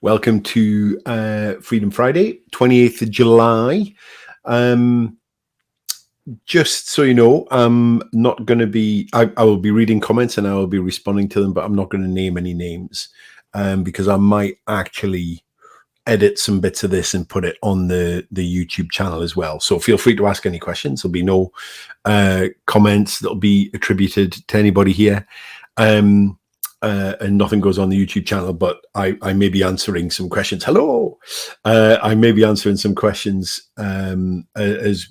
Welcome to Freedom Friday, 28th of July. Just so you know, I'm not going to be, I will be reading comments and I will be responding to them, but I'm not going to name any names because I might actually edit some bits of this and put it on the YouTube channel as well. So feel free to ask any questions. There'll be no comments that'll be attributed to anybody here. And nothing goes on the YouTube channel, but I may be answering some questions. Hello, I may be answering some questions as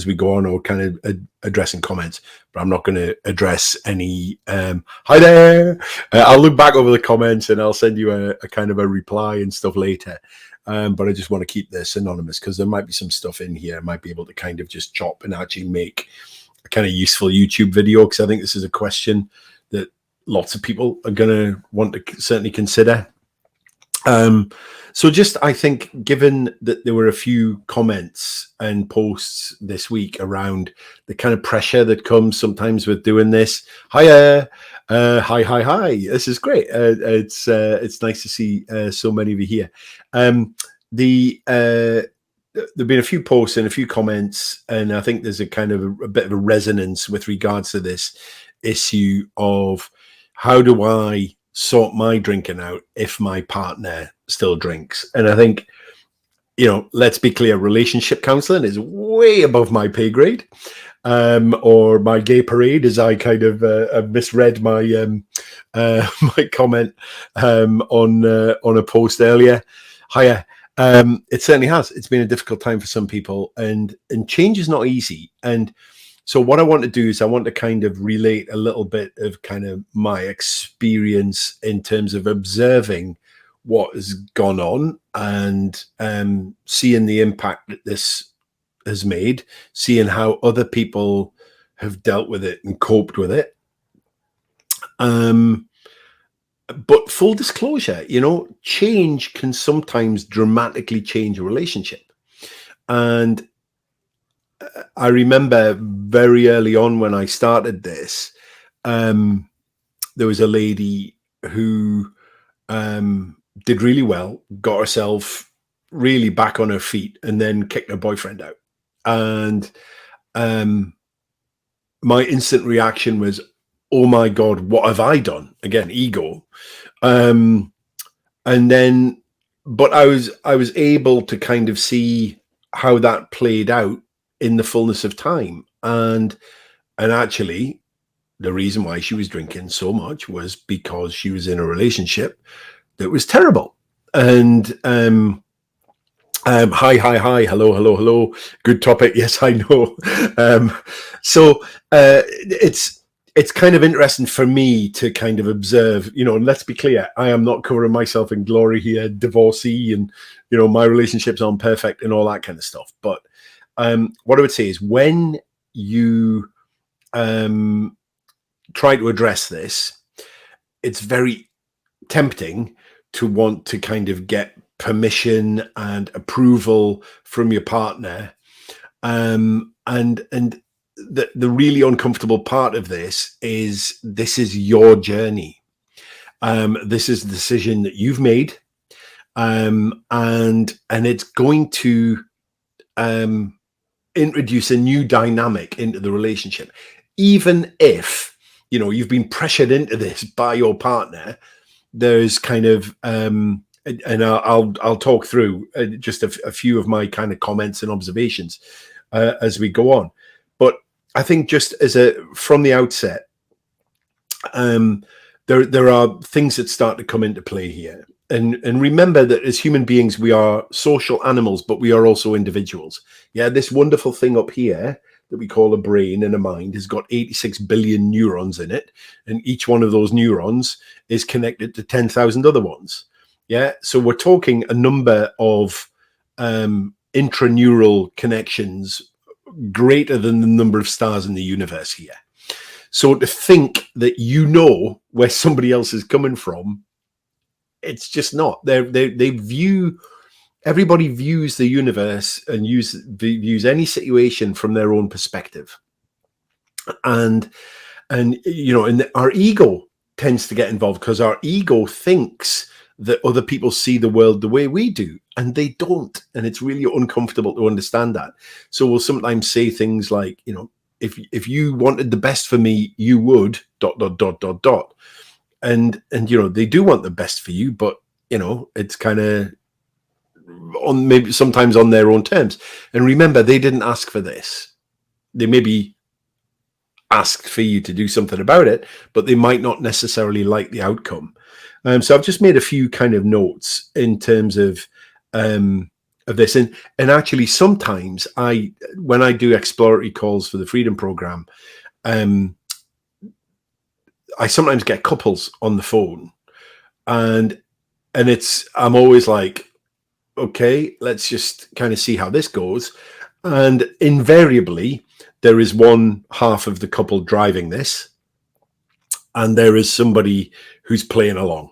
we go on, or kind of addressing comments. But I'm not going to address any. Hi there. I'll look back over the comments and I'll send you a kind of a reply and stuff later. But I just want to keep this anonymous because there might be some stuff in here I might be able to kind of just chop and actually make a kind of useful YouTube video, because I think this is a question that lots of people are going to want to certainly consider. So just, I think, given that there were a few comments and posts this week around the kind of pressure that comes sometimes with doing this. Hiya, hi. This is great. It's nice to see so many of you here. There've been a few posts and a few comments, and I think there's a kind of a bit of a resonance with regards to this issue of how do I sort my drinking out if my partner still drinks? And I think, let's be clear, relationship counseling is way above my pay grade, or my gay parade, as I kind of misread my my comment on a post earlier. Hiya. It certainly has. It's been a difficult time for some people, and change is not easy. And so what I want to do is I want to kind of relate a little bit of kind of my experience in terms of observing what has gone on and seeing the impact that this has made, seeing how other people have dealt with it and coped with it. But full disclosure, change can sometimes dramatically change a relationship. And I remember very early on when I started this, there was a lady who did really well, got herself really back on her feet, and then kicked her boyfriend out. And my instant reaction was, oh my God, what have I done? Again, ego. And then, but I was able to kind of see how that played out in the fullness of time. And actually, the reason why she was drinking so much was because she was in a relationship that was terrible. And hi, hello, good topic. Yes, I know. So it's kind of interesting for me to kind of observe, and let's be clear, I am not covering myself in glory here, divorcee, and my relationships aren't perfect and all that kind of stuff. But what I would say is, when you try to address this, it's very tempting to want to kind of get permission and approval from your partner. And the really uncomfortable part of this is your journey. This is the decision that you've made. And it's going to introduce a new dynamic into the relationship. Even if, you've been pressured into this by your partner, there's kind of, and I'll talk through just a few of my kind of comments and observations as we go on. But I think just from the outset, there are things that start to come into play here. And remember that as human beings, we are social animals, but we are also individuals. Yeah, this wonderful thing up here that we call a brain and a mind has got 86 billion neurons in it. And each one of those neurons is connected to 10,000 other ones. Yeah, so we're talking a number of intraneural connections greater than the number of stars in the universe here. So to think that where somebody else is coming from, it's just not. Everybody views the universe and views any situation from their own perspective. And our ego tends to get involved because our ego thinks that other people see the world the way we do, and they don't. And it's really uncomfortable to understand that. So we'll sometimes say things like, if you wanted the best for me, you would ... And they do want the best for you, but it's kind of on, maybe sometimes on their own terms. And remember, they didn't ask for this. They maybe asked for you to do something about it, but they might not necessarily like the outcome. So I've just made a few kind of notes in terms of this, and actually sometimes when I do exploratory calls for the Freedom Program, I sometimes get couples on the phone, and I'm always like, okay, let's just kind of see how this goes. And invariably, there is one half of the couple driving this, and there is somebody who's playing along.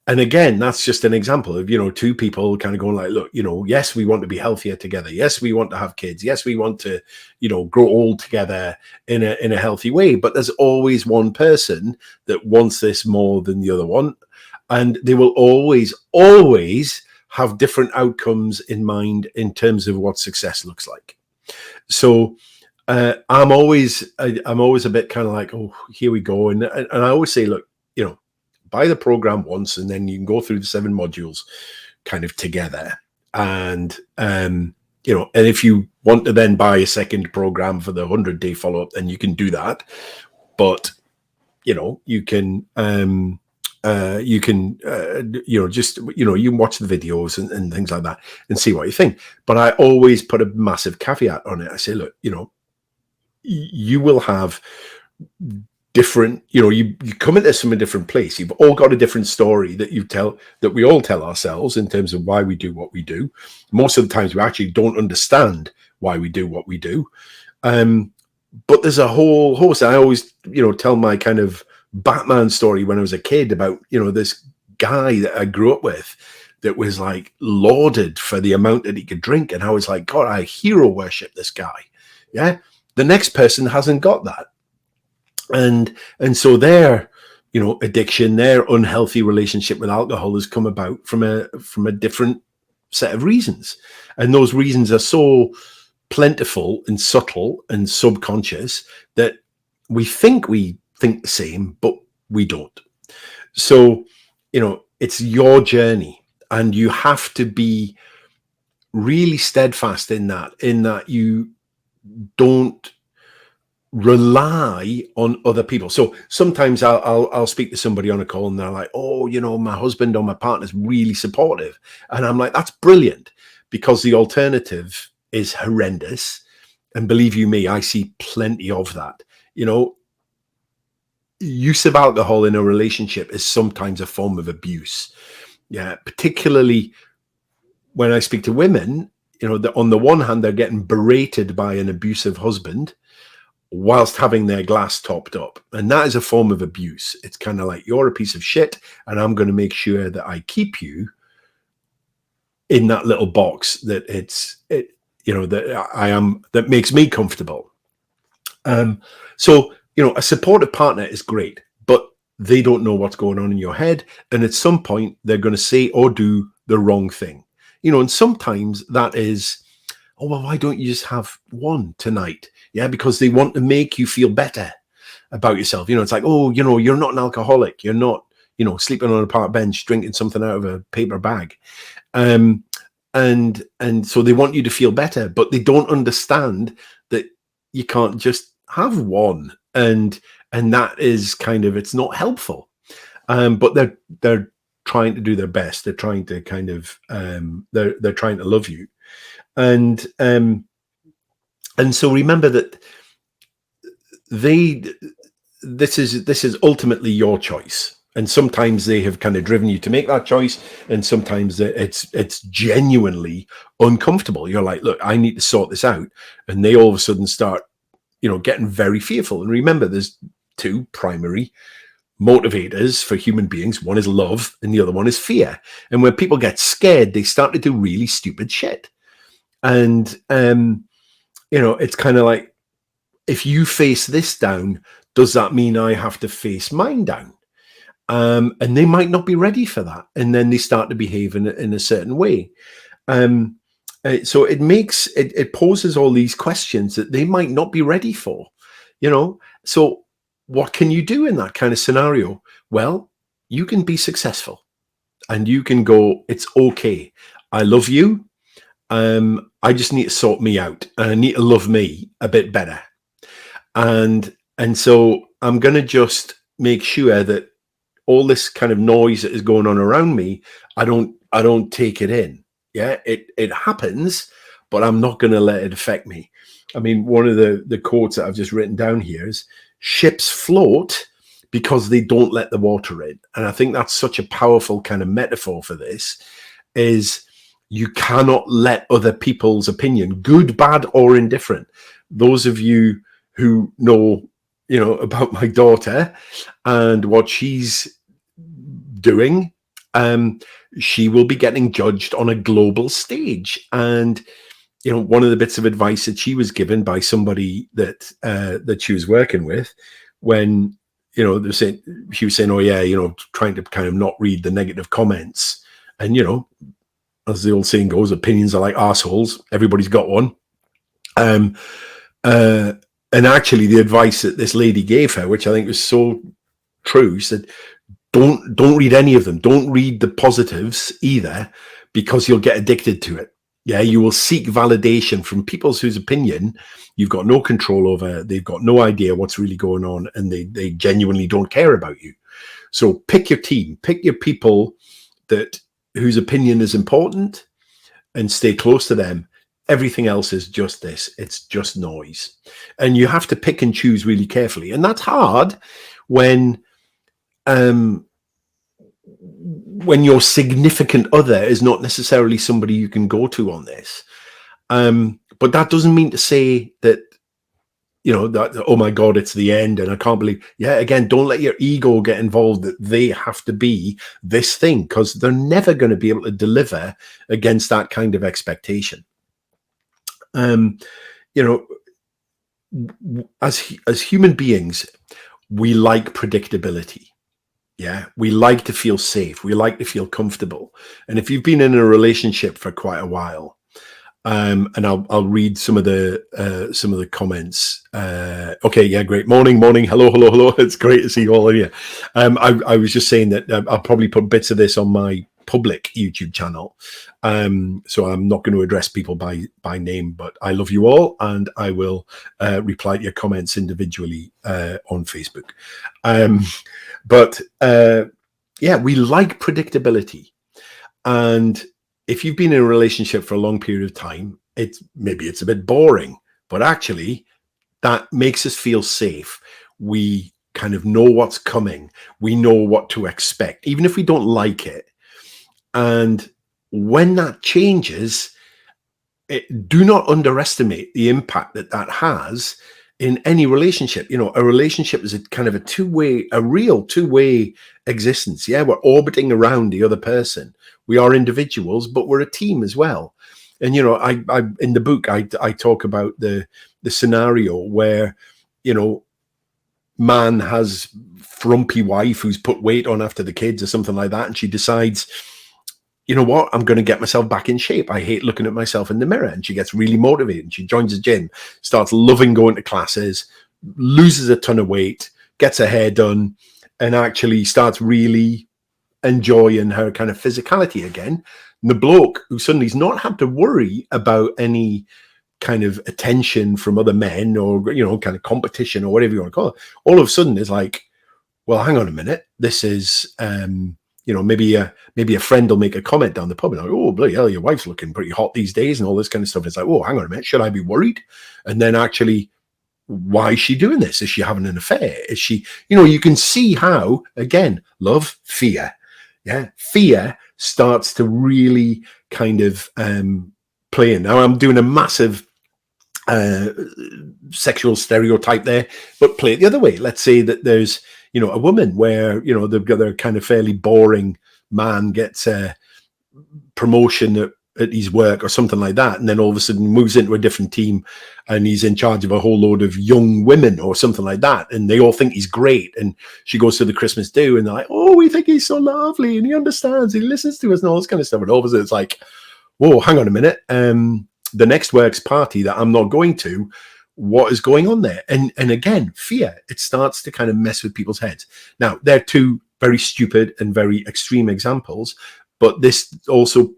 And again, that's just an example of, two people kind of going like, look, yes, we want to be healthier together. Yes, we want to have kids. Yes, we want to, grow old together in a healthy way. But there's always one person that wants this more than the other one. And they will always have different outcomes in mind in terms of what success looks like. So I'm always a bit kind of like, oh, here we go. And I always say, look, buy the program once, and then you can go through the 7 modules kind of together. And, and if you want to then buy a second program for the 100-day follow-up, then you can do that. But, you can, just, you can watch the videos and things like that and see what you think. But I always put a massive caveat on it. I say, look, you will have different, you come into this from a different place. You've all got a different story that we all tell ourselves in terms of why we do what we do. Most of the times we actually don't understand why we do what we do. But there's a whole host. I always, tell my kind of Batman story when I was a kid about, this guy that I grew up with that was like lauded for the amount that he could drink. And I was like, God, I hero worship this guy. Yeah. The next person hasn't got that. And so their, addiction, their unhealthy relationship with alcohol has come about from a different set of reasons. And those reasons are so plentiful and subtle and subconscious that we think the same, but we don't. So, it's your journey, and you have to be really steadfast in that you don't rely on other people. So sometimes I'll speak to somebody on a call and they're like, oh, my husband or my partner's really supportive. And I'm like, that's brilliant, because the alternative is horrendous. And believe you me, I see plenty of that. Use of alcohol in a relationship is sometimes a form of abuse. Yeah, particularly when I speak to women, on the one hand, they're getting berated by an abusive husband whilst having their glass topped up. And that is a form of abuse. It's kind of like, you're a piece of shit, and I'm going to make sure that I keep you in that little box that that I am, that makes me comfortable. So, a supportive partner is great, but they don't know what's going on in your head. And at some point, they're going to say or do the wrong thing. And sometimes that is, oh, well, why don't you just have one tonight? Yeah, because they want to make you feel better about yourself. It's like, oh, you're not an alcoholic. You're not, sleeping on a park bench, drinking something out of a paper bag. And so they want you to feel better, but they don't understand that you can't just have one. And that is kind of, it's not helpful. But they're trying to do their best. They're trying to kind of, they're trying to love you. And so remember that this is ultimately your choice. And sometimes they have kind of driven you to make that choice. And sometimes it's genuinely uncomfortable. You're like, look, I need to sort this out. And they all of a sudden start, getting very fearful. And remember, there's 2 primary motivators for human beings. One is love and the other one is fear. And when people get scared, they start to do really stupid shit. And, it's kind of like, if you face this down, does that mean I have to face mine down? and they might not be ready for that, and then they start to behave in a certain way. So it poses all these questions that they might not be ready for, So what can you do in that kind of scenario? Well, you can be successful, and you can go, it's okay. I love you. I just need to sort me out, and I need to love me a bit better. And so I'm going to just make sure that all this kind of noise that is going on around me, I don't take it in. Yeah, it happens, but I'm not going to let it affect me. I mean, one of the quotes that I've just written down here is, ships float because they don't let the water in. And I think that's such a powerful kind of metaphor for this, is you cannot let other people's opinion, good, bad, or indifferent. Those of you who know, about my daughter and what she's doing, she will be getting judged on a global stage. And one of the bits of advice that she was given by somebody that she was working with, when she was saying, oh yeah, trying to kind of not read the negative comments, and as the old saying goes, opinions are like assholes. Everybody's got one. And actually, the advice that this lady gave her, which I think was so true, said, don't read any of them. Don't read the positives either, because you'll get addicted to it. Yeah, you will seek validation from people whose opinion you've got no control over. They've got no idea what's really going on, and they genuinely don't care about you. So pick your team, pick your people whose opinion is important, and stay close to them. Everything else is just this. It's just noise. And you have to pick and choose really carefully. And that's hard when your significant other is not necessarily somebody you can go to on this. But that doesn't mean to say that, that, oh my God, it's the end and I can't believe. Yeah, again, don't let your ego get involved that they have to be this thing, because they're never going to be able to deliver against that kind of expectation. As human beings, we like predictability. Yeah, we like to feel safe. We like to feel comfortable. And if you've been in a relationship for quite a while, and I'll read some of the comments. Okay, yeah, great. Morning. Hello. It's great to see you all here. I was just saying that I'll probably put bits of this on my public YouTube channel. So I'm not going to address people by name, but I love you all, and I will reply to your comments individually on Facebook. But we like predictability. And if you've been in a relationship for a long period of time, maybe it's a bit boring, but actually that makes us feel safe. We kind of know what's coming. We know what to expect, even if we don't like it. And when that changes, do not underestimate the impact that has in any relationship. A relationship is a kind of a real two-way existence. Yeah, we're orbiting around the other person. We are individuals, but we're a team as well. And I in the book I talk about the scenario where man has frumpy wife who's put weight on after the kids or something like that, and she decides, you know what, I'm going to get myself back in shape. I hate looking at myself in the mirror. And she gets really motivated, and she joins the gym, starts loving going to classes, loses a ton of weight, gets her hair done, and actually starts really enjoying her kind of physicality again. And the bloke who suddenly's not had to worry about any kind of attention from other men or, kind of competition or whatever you want to call it, all of a sudden is like, well, hang on a minute. This is, maybe a friend will make a comment down the pub and like, oh, bloody hell, your wife's looking pretty hot these days and all this kind of stuff. It's like, oh, hang on a minute. Should I be worried? And then actually, why is she doing this? Is she having an affair? Is she, you can see how, again, love, fear. Yeah. Fear starts to really kind of play in. Now I'm doing a massive sexual stereotype there, but play it the other way. Let's say that there's, a woman where, they've got their kind of fairly boring man gets a promotion at his work or something like that, and then all of a sudden moves into a different team and he's in charge of a whole load of young women or something like that, and they all think he's great, and she goes to the Christmas do and they're like, oh, we think he's so lovely and he understands, he listens to us and all this kind of stuff, and all of a sudden it's like, whoa, hang on a minute, the next work's party that I'm not going to, what is going on there? And again, fear, it starts to kind of mess with people's heads. Now, they're two very stupid and very extreme examples, but this also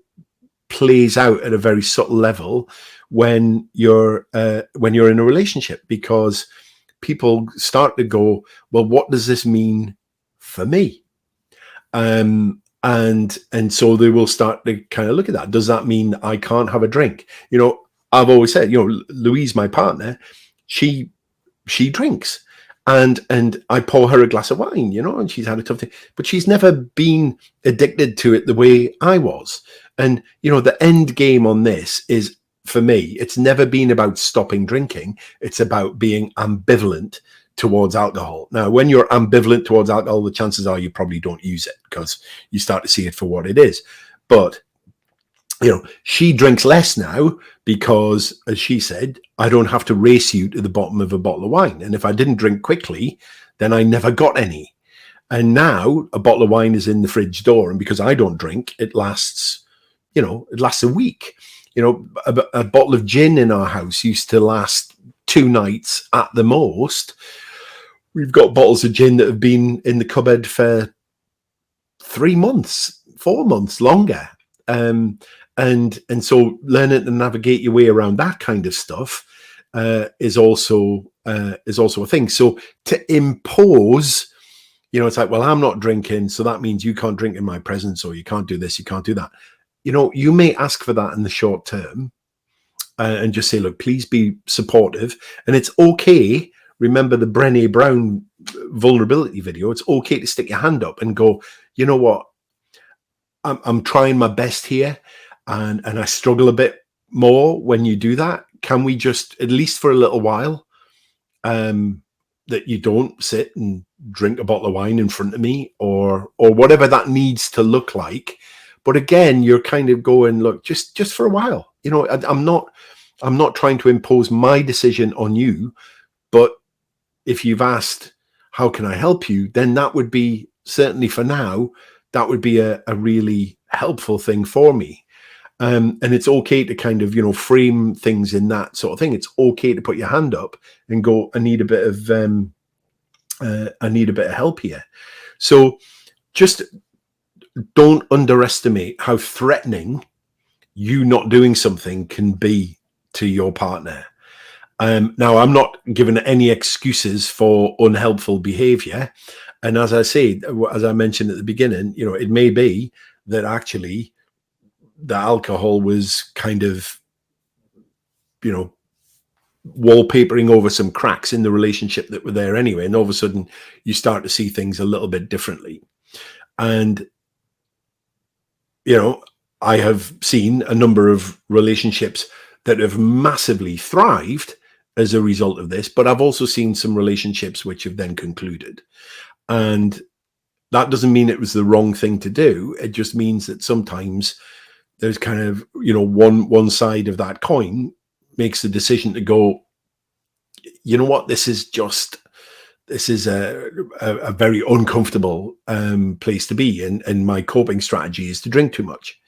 plays out at a very subtle level when you're in a relationship, because people start to go, well, what does this mean for me? And so they will start to kind of look at that. Does that mean I can't have a drink? You know, I've always said, you know, Louise, my partner, she drinks, and I pour her a glass of wine, you know, and she's had a tough thing, but she's never been addicted to it the way I was. And, you know, the end game on this is, for me, it's never been about stopping drinking. It's about being ambivalent towards alcohol. Now, when you're ambivalent towards alcohol, the chances are you probably don't use it because you start to see it for what it is. But, you know, she drinks less now because, as she said, I don't have to race you to the bottom of a bottle of wine. And if I didn't drink quickly, then I never got any. And now a bottle of wine is in the fridge door. And because I don't drink, it lasts, you know, it lasts a week. You know, a bottle of gin in our house used to last 2 nights at the most. We've got bottles of gin that have been in the cupboard for 3 months, 4 months, longer. And so learning to navigate your way around that kind of stuff is also a thing. So to impose, you know, it's like, well, I'm not drinking, so that means you can't drink in my presence, or you can't do this, you can't do that. You know, you may ask for that in the short term and just say, look, please be supportive. And it's okay. Remember the Brené Brown vulnerability video. It's okay to stick your hand up and go, you know what? I'm trying my best here, and I struggle a bit more when you do that. Can we just, at least for a little while, that you don't sit and drink a bottle of wine in front of me, or whatever that needs to look like. But again, you're kind of going, look, just for a while. You know, I'm not trying to impose my decision on you, but if you've asked, how can I help you? Then that would be, certainly for now, that would be a really helpful thing for me. And it's okay to kind of, you know, frame things in that sort of thing. It's okay to put your hand up and go, I need a bit of help here. So just don't underestimate how threatening you not doing something can be to your partner. Now, I'm not giving any excuses for unhelpful behavior. And as I say, as I mentioned at the beginning, you know, it may be that actually the alcohol was kind of, you know, wallpapering over some cracks in the relationship that were there anyway. And all of a sudden you start to see things a little bit differently. And, you know, I have seen a number of relationships that have massively thrived as a result of this, but I've also seen some relationships which have then concluded. And that doesn't mean it was the wrong thing to do. It just means that sometimes there's kind of, you know, one side of that coin makes the decision to go, you know what, this is a very uncomfortable place to be. And my coping strategy is to drink too much.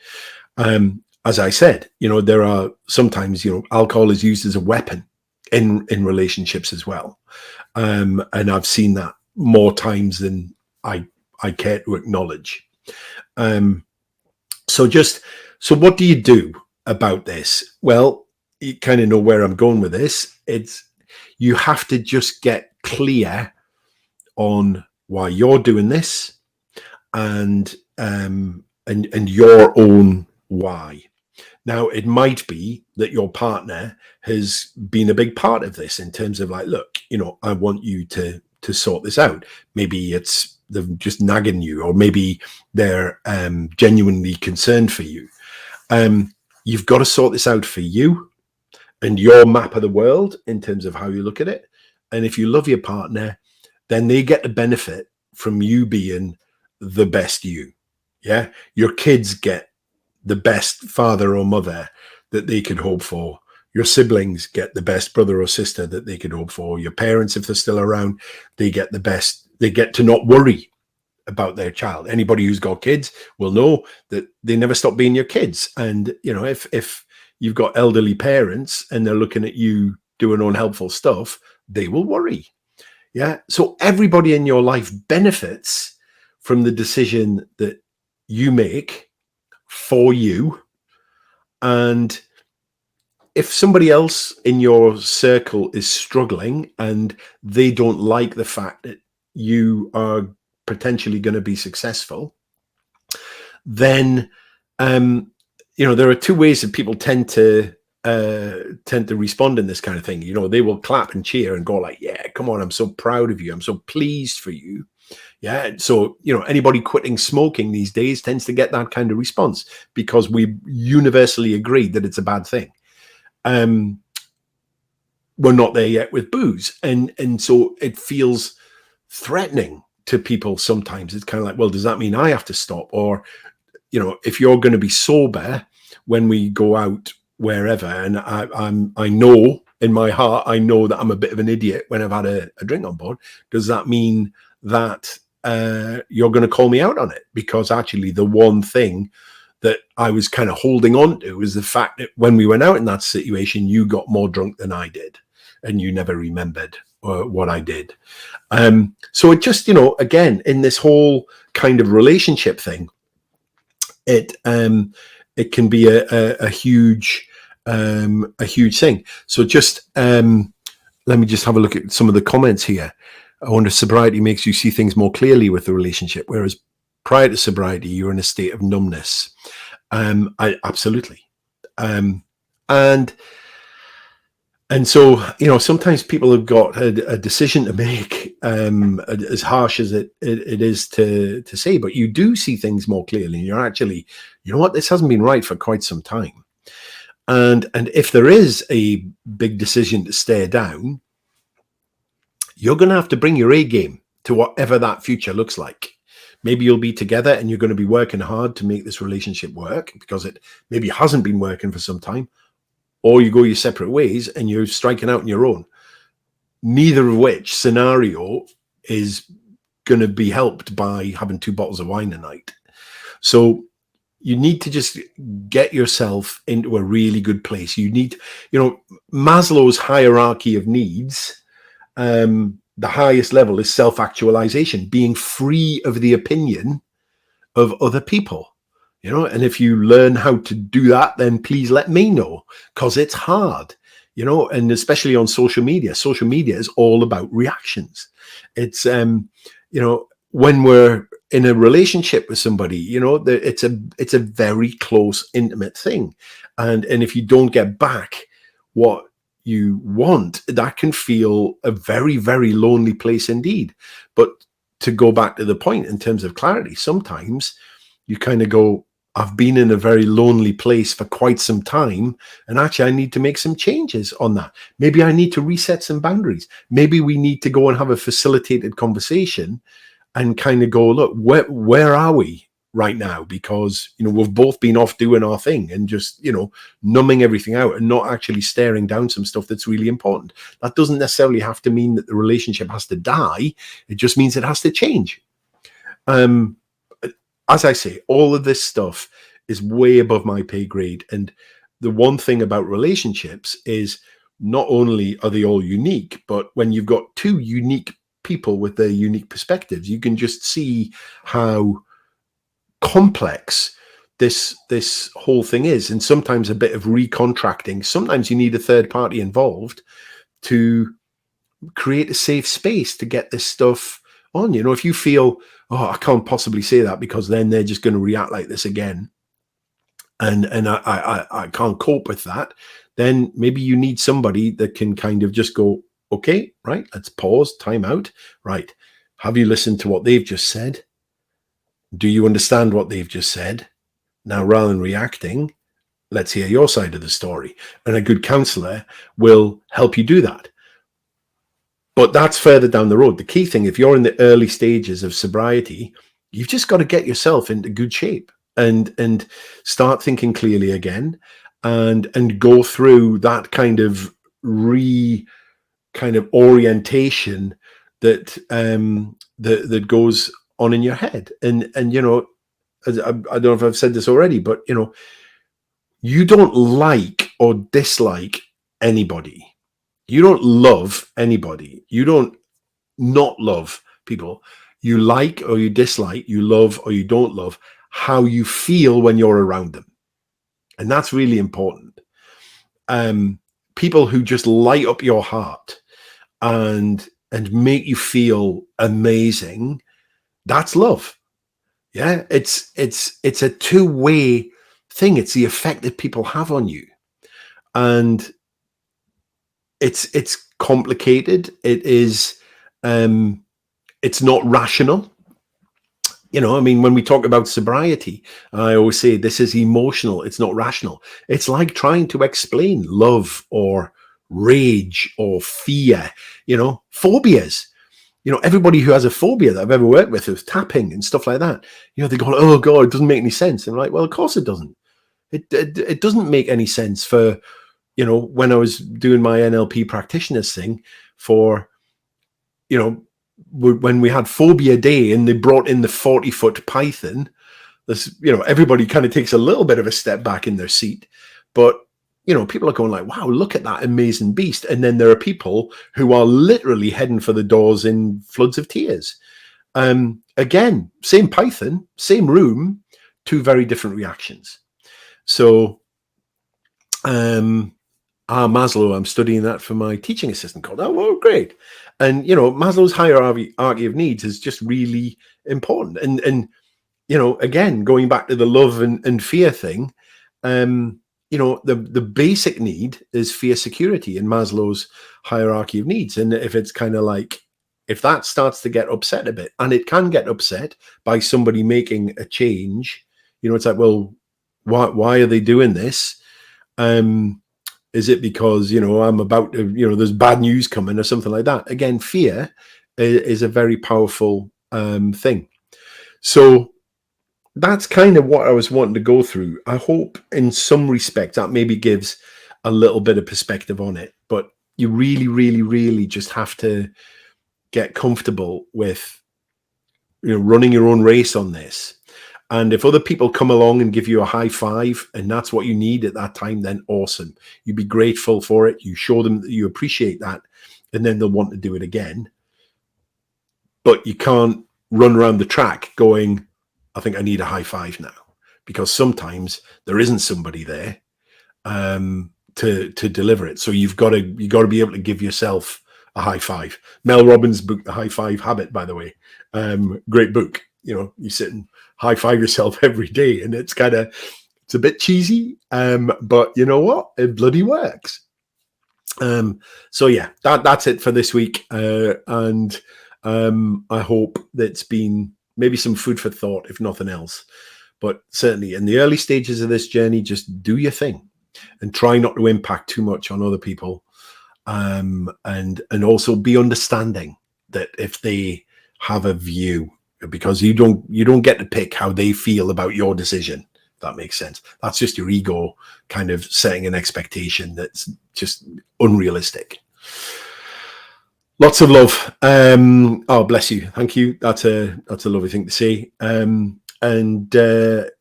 As I said, you know, there are sometimes, you know, alcohol is used as a weapon in relationships as well. And I've seen that more times than I care to acknowledge. So what do you do about this? Well, you kind of know where I'm going with this. You have to just get clear on why you're doing this, and your own why. Now, it might be that your partner has been a big part of this in terms of like, look, you know, I want you to sort this out. Maybe it's they're just nagging you, or maybe they're genuinely concerned for you. You've got to sort this out for you and your map of the world in terms of how you look at it. And if you love your partner, then they get the benefit from you being the best you. Yeah. Your kids get the best father or mother that they could hope for. Your siblings get the best brother or sister that they could hope for. Your parents, if they're still around, they get the best. They get to not worry about their child. Anybody who's got kids will know that they never stop being your kids. And, you know, if you've got elderly parents and they're looking at you doing unhelpful stuff, they will worry. Yeah. So everybody in your life benefits from the decision that you make for you. And if somebody else in your circle is struggling and they don't like the fact that you are potentially going to be successful, then you know, there are two ways that people tend to respond in this kind of thing. You know, they will clap and cheer and go like, yeah, come on, I'm so proud of you, I'm so pleased for you. Yeah. So, you know, anybody quitting smoking these days tends to get that kind of response because we universally agreed that it's a bad thing. We're not there yet with booze. And so it feels threatening to people sometimes. It's kind of like, well, does that mean I have to stop? Or, you know, if you're going to be sober when we go out wherever, and I know in my heart, I know that I'm a bit of an idiot when I've had a drink on board, does that mean that you're going to call me out on it? Because actually the one thing that I was kind of holding on to was the fact that when we went out in that situation, you got more drunk than I did and you never remembered what I did. So it just, you know, again, in this whole kind of relationship thing, it can be a huge thing. So just let me just have a look at some of the comments here. I wonder if sobriety makes you see things more clearly with the relationship, whereas prior to sobriety, you're in a state of numbness. Absolutely. And so, you know, sometimes people have got a decision to make, as harsh as it is to say, but you do see things more clearly. And you're actually, you know what, this hasn't been right for quite some time. And if there is a big decision to stare down, you're going to have to bring your A game to whatever that future looks like. Maybe you'll be together and you're going to be working hard to make this relationship work because it maybe hasn't been working for some time. Or you go your separate ways and you're striking out on your own. Neither of which scenario is going to be helped by having 2 bottles of wine a night. So you need to just get yourself into a really good place. You need, you know, Maslow's hierarchy of needs, the highest level is self-actualization, being free of the opinion of other people. You know, and if you learn how to do that, then please let me know, because it's hard, you know, and especially on social media. Social media is all about reactions. It's, you know, when we're in a relationship with somebody, you know, it's a very close, intimate thing. And if you don't get back what you want, that can feel a very, very lonely place indeed. But to go back to the point in terms of clarity, sometimes you kind of go, I've been in a very lonely place for quite some time, and actually I need to make some changes on that. Maybe I need to reset some boundaries. Maybe we need to go and have a facilitated conversation and kind of go, look, where are we right now? Because, you know, we've both been off doing our thing and just, you know, numbing everything out and not actually staring down some stuff that's really important. That doesn't necessarily have to mean that the relationship has to die. It just means it has to change. As I say, all of this stuff is way above my pay grade. And the one thing about relationships is not only are they all unique, but when you've got 2 unique people with their unique perspectives, you can just see how complex this whole thing is. And sometimes a bit of recontracting. Sometimes you need a third party involved to create a safe space to get this stuff on. You know, if you feel, oh, I can't possibly say that because then they're just going to react like this again, and I can't cope with that, then maybe you need somebody that can kind of just go, okay, right, let's pause, time out, right, have you listened to what they've just said? Do you understand what they've just said? Now, rather than reacting, let's hear your side of the story. And a good counselor will help you do that. But that's further down the road. The key thing, if you're in the early stages of sobriety, you've just got to get yourself into good shape. and start thinking clearly again, and go through that kind of orientation that that goes on in your head. And you know, I don't know if I've said this already, but you know, you don't like or dislike anybody. You don't love anybody. You don't not love people. You like or you dislike, you love or you don't love how you feel when you're around them. And that's really important. People who just light up your heart and make you feel amazing, that's love. Yeah, it's a two-way thing. It's the effect that people have on you. And it's complicated. It is it's not rational. You know, I mean, when we talk about sobriety, I always say this is emotional. It's not rational. It's like trying to explain love or rage or fear, you know, phobias. You know, everybody who has a phobia that I've ever worked with tapping and stuff like that, you know, they go, oh God, it doesn't make any sense. And I'm like, well, of course it doesn't. It doesn't make any sense for, you know, when I was doing my NLP practitioners thing for, you know, when we had Phobia Day and they brought in the 40-foot python, this, you know, everybody kind of takes a little bit of a step back in their seat. But, you know, people are going like, wow, look at that amazing beast. And then there are people who are literally heading for the doors in floods of tears. Again, same python, same room, two very different reactions. So, Maslow, I'm studying that for my teaching assistant called. Oh, well, great. And, you know, Maslow's hierarchy of needs is just really important. And you know, again, going back to the love and fear thing, you know, the basic need is fear security in Maslow's hierarchy of needs. And if it's kind of like, if that starts to get upset a bit, and it can get upset by somebody making a change, you know, it's like, well, why are they doing this? Is it because, you know, I'm about to, you know, there's bad news coming or something like that? Again, fear is a very powerful thing. So that's kind of what I was wanting to go through. I hope in some respect that maybe gives a little bit of perspective on it, but you really, really, really just have to get comfortable with, you know, running your own race on this. And if other people come along and give you a high five and that's what you need at that time, then awesome. You be grateful for it. You show them that you appreciate that, and then they'll want to do it again. But you can't run around the track going, I think I need a high five now, because sometimes there isn't somebody there to deliver it. So you got to be able to give yourself a high five. Mel Robbins' book, The High Five Habit, by the way, great book. You know, you sit and high five yourself every day, and it's a bit cheesy, but you know what? It bloody works. So yeah, that's it for this week, and I hope that's been maybe some food for thought, if nothing else. But certainly in the early stages of this journey, just do your thing and try not to impact too much on other people, and also be understanding that if they have a view, because you don't get to pick how they feel about your decision. If that makes sense. That's just your ego kind of setting an expectation that's just unrealistic. Lots of love. Oh, bless you. Thank you. That's a lovely thing to say.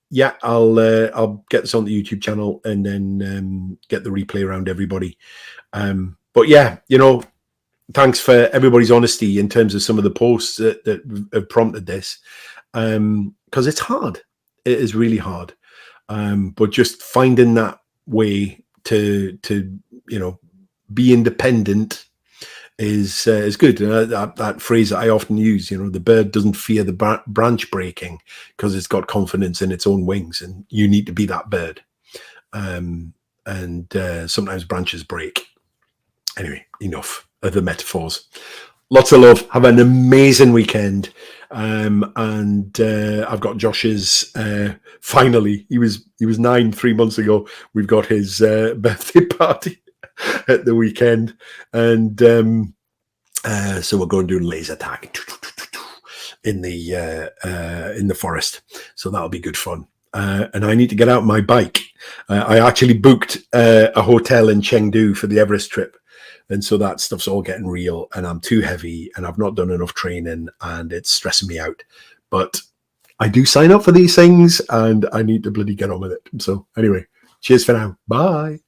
Yeah, I'll get this on the YouTube channel and then get the replay around everybody. But yeah, you know, thanks for everybody's honesty in terms of some of the posts that have prompted this, because it's hard. It is really hard. But just finding that way to you know, be independent is good. And that phrase that I often use, you know, the bird doesn't fear the branch breaking because it's got confidence in its own wings, and you need to be that bird. Sometimes branches break. Anyway, enough of the metaphors. Lots of love. Have an amazing weekend. I've got Josh's finally. He was 9 3 months ago. We've got his birthday party at the weekend, and so we're going to do laser tag in the forest. So that'll be good fun. and I need to get out my bike. I actually booked a hotel in Chengdu for the Everest trip. And so that stuff's all getting real, and I'm too heavy, and I've not done enough training, and it's stressing me out. But I do sign up for these things, and I need to bloody get on with it. So anyway, cheers for now. Bye.